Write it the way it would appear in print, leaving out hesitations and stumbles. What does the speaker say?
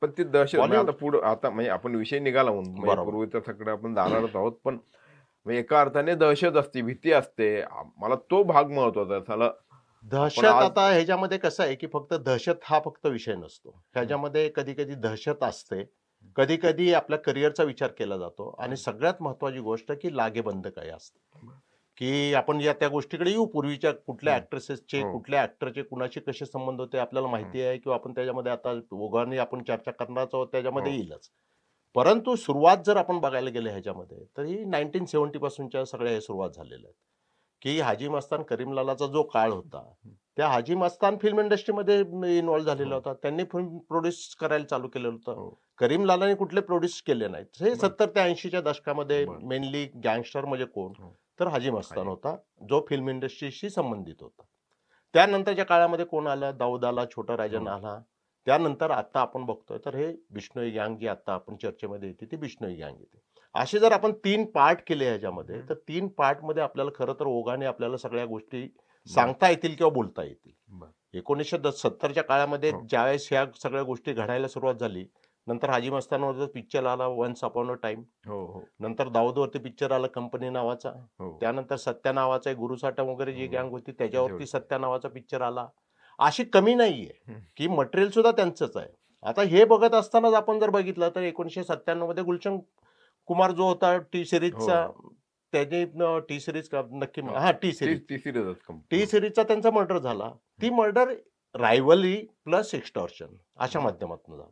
पण ती दहशत म्हणजे आता बॉलिवूड पुढं आता म्हणजे आपण विषय निघाला म्हणून म्हणजे बरोबर. पूर्वीचं सगळं आपण जाणारच आहोत. पण म्हणजे एका अर्थाने दहशत असते, भीती असते. मला तो भाग महत्वाचा आहे. चला आपण दहशत आज आता ह्याच्यामध्ये कसं आहे, की फक्त दहशत हा फक्त विषय नसतो. हं, ह्याच्यामध्ये कधी-कधी दहशत असते. हं, कधी-कधी आपल्या करिअरचा विचार केला जातो आणि हं. सगळ्यात महत्त्वाची गोष्ट, की लागेबंध काय असते. की आपण या त्या गोष्टीकडे येऊ. पूर्वीच्या कुठल्या हं. ॲक्ट्रेसेसचे, हो. कुठल्या ॲक्टरचे कुणाशी कसे संबंध होते आपल्याला हं, माहिती आहे किंवा आपण त्याच्यामध्ये आता ओघाने आपण चर्चा करणारच आहोत त्याच्यामध्ये हो. येईलच. परंतु सुरुवात जर आपण बघायला गेलं ह्याच्यामध्ये, तर ही 1970 पासूनच्या सगळ्या हे सुरुवात झालेल्या आहेत. की हाजी मस्तान, करीमलालाचा जो काळ होता, हं, त्या हाजी मस्तान फिल्म इंडस्ट्रीमध्ये इन्व्हॉल्व झालेला हो, होता. त्यांनी फिल्म प्रोड्यूस करायला चालू केलं होतं. हो. करीमलालाने कुठले प्रोड्यूस केले नाहीत. हे बरं, 70 ते 80च्या दशकामध्ये बरं. मेनली गँगस्टर म्हणजे कोण? हो. तर हाजी मस्तान हाजी. होता, जो फिल्म इंडस्ट्रीशी संबंधित होता. त्यानंतरच्या काळामध्ये कोण आलं? दाऊद आला, छोटा राजन हो. आला. त्यानंतर आता आपण बघतोय तर हे बिश्नोई गँग जी आता आपण चर्चेमध्ये येते ती बिश्नोई गँग येते. असे जर आपण 3 पार्ट केले ह्याच्यामध्ये, हं. तर 3 पार्टमध्ये आपल्याला खरं तर ओघाने आपल्याला सगळ्या गोष्टी बरं, सांगता येतील किंवा बोलता येतील. बरं. 1970च्या काळामध्ये हो, ज्यावेळेस ह्या सगळ्या गोष्टी घडायला सुरुवात झाली, नंतर हाजी मस्तानवरचा पिक्चर आला वन्स अपॉन अ टाईम. हो, हो, नंतर दाऊदवरती पिक्चर आला कंपनी नावाचा. हो, त्यानंतर सत्या नावाचा एक गुरुसाटम वगैरे जी हो. गँग होती त्याच्यावरती त्याच्यावरती. सत्या नावाचा पिक्चर आला. अशी कमी नाहीये, हं. की मटेरियल सुद्धा त्यांचंच आहे. आता हे बघत असतानाच आपण जर बघितलं तर 1997 मध्ये गुलशन कुमार जो होता टी हो, सीरीजचा हो, त्याने टी सीरीज का नक्की हो. हां, टी ती सीरीज. ती सीरियसच टी हं, सीरीजचा त्यांचा मर्डर हं, झाला. हं. ती मर्डर रायव्हलरी प्लस एक्स्टॉर्शन अशा बरं. माध्यमातून झाला.